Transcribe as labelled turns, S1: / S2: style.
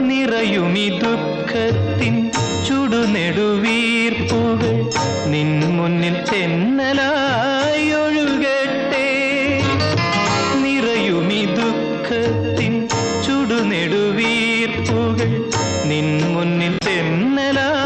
S1: നിറയുമി ദുഃഖത്തിൻ ചുടുനെടുവീർപ്പുകൾ നിൻ മുന്നിൽ തെന്നലായി ഒഴുകട്ടെ. നിറയുമി ദുഃഖത്തിൻ ചുടുനെടുവീർപ്പുകൾ നിൻ മുന്നിൽ തെന്നലായി